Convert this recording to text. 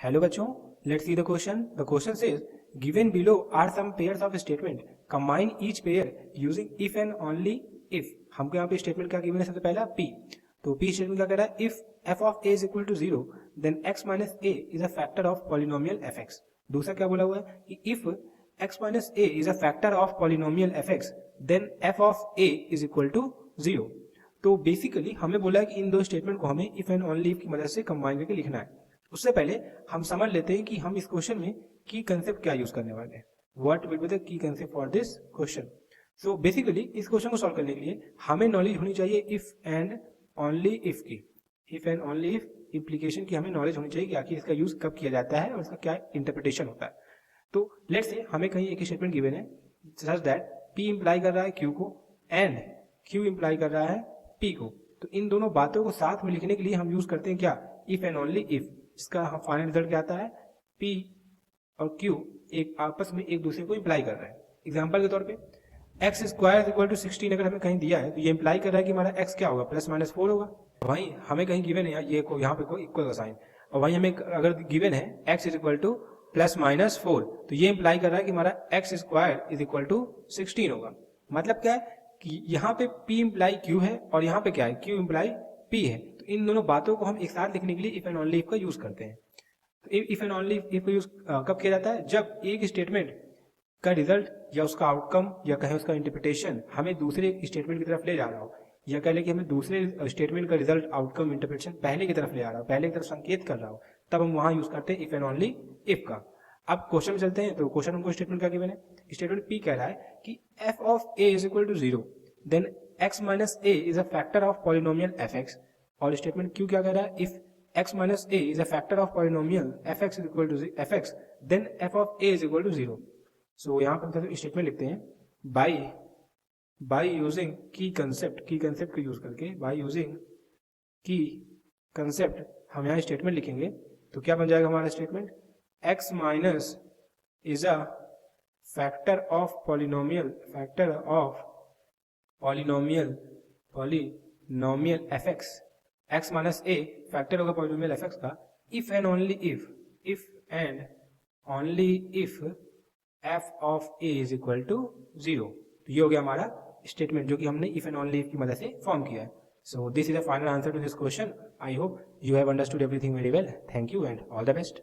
Hello बच्चों, let's see the question. The question says, given below are some pairs of statement. Combine each pair using if and only if. हमको यहाँ पे statement क्या given है? सबसे पहला P. तो P स्टेटमेंट क्या कह रहा है? If f of a is equal to 0, then x minus a is a factor of polynomial fx. दूसरा क्या बोला हुआ है कि if x minus a is a factor of polynomial fx, then f of a is equal to 0. तो basically हमें बोला है कि इन दो स्टेटमेंट को हमें इफ एंड ओनली इफ की मदद से कंबाइन करके लिखना है. उससे पहले हम समझ लेते हैं कि हम इस क्वेश्चन में की कंसेप्ट क्या यूज करने वाले हैं. What will be the key concept for this question. So basically इस क्वेश्चन को सॉल्व करने के लिए हमें नॉलेज होनी चाहिए इफ एंड ओनली इफ की. If and only if implication की हमें नॉलेज होनी चाहिए कि आखिर इसका यूज कब किया जाता है और इसका क्या इंटरप्रिटेशन होता है. तो लेट्स से हमें कहीं एक स्टेटमेंट गिवन है सच दैट P इंप्लाई कर रहा है Q को एंड Q इंप्लाई कर रहा है P को. तो इन दोनों बातों को साथ में लिखने के लिए हम यूज करते हैं क्या? If and only if. इसका फाइनल रिजल्ट क्या आता है? P और Q एक आपस में एक दूसरे को इंप्लाई कर रहे हैं. एग्जांपल के तौर पे x स्क्वायर इक्वल टू 16 अगर हमें कहीं दिया है तो ये इंप्लाई कर रहा है कि हमारा x क्या होगा? प्लस माइनस 4 होगा. वहीं हमें कहीं गिवन है ये को यहाँ पे कोई इक्वल का साइन, और वहीं हमें अगर गिवन है x is equal two plus minus 4, तो ये इंप्लाई कर रहा है कि हमारा x square is equal to 16 होगा. मतलब क्या है कि यहाँ पे P इंप्लाई Q है और यहाँ पे क्या है? Q इंप्लाई P है. तो इन दोनों बातों को हम एक साथ लिखने के लिए इफ एंड ओनली इफ का यूज करते हैं. तो इफ एंड ओनली इफ का यूज कब किया जाता है? जब एक स्टेटमेंट का रिजल्ट या उसका आउटकम या कहें उसका इंटरप्रिटेशन हमें दूसरे स्टेटमेंट की तरफ ले जा रहा हो, या कह लें कि हमें दूसरे स्टेटमेंट का रिजल्ट आउटकम इंटरप्रिटेशन पहले की तरफ ले आ रहा हो, पहले की तरफ संकेत कर रहा हो, तब हम वहां यूज करते हैं इफ एंड ओनली इफ का. अब क्वेश्चन में चलते हैं. तो क्वेश्चन हमको स्टेटमेंट क्या गिवन है? स्टेटमेंट P कह रहा है कि f of a is equal to 0, then x minus a is a factor of polynomial fx. और स्टेटमेंट Q क्या कह रहा है? If x minus a is a factor of polynomial fx is equal to fx, then f of a is equal to 0. So यहाँ पर statement लिखते हैं by using की कंसेप्ट को यूज करके, बाय यूजिंग की कंसेप्ट हम यहाँ स्टेटमेंट लिखेंगे. तो क्या बन जाएगा हमारा statement? x minus is a factor of polynomial fx. x minus a factor होगा पॉलिनोमियल fx का. If and only if f of a is equal to 0. तो ये हो गया हमारा स्टेटमेंट जो कि हमने इफ एंड ओनली इफ की मदद से फॉर्म किया है. So this is the final answer to this question. I hope you have understood everything very well. Thank you and all the best.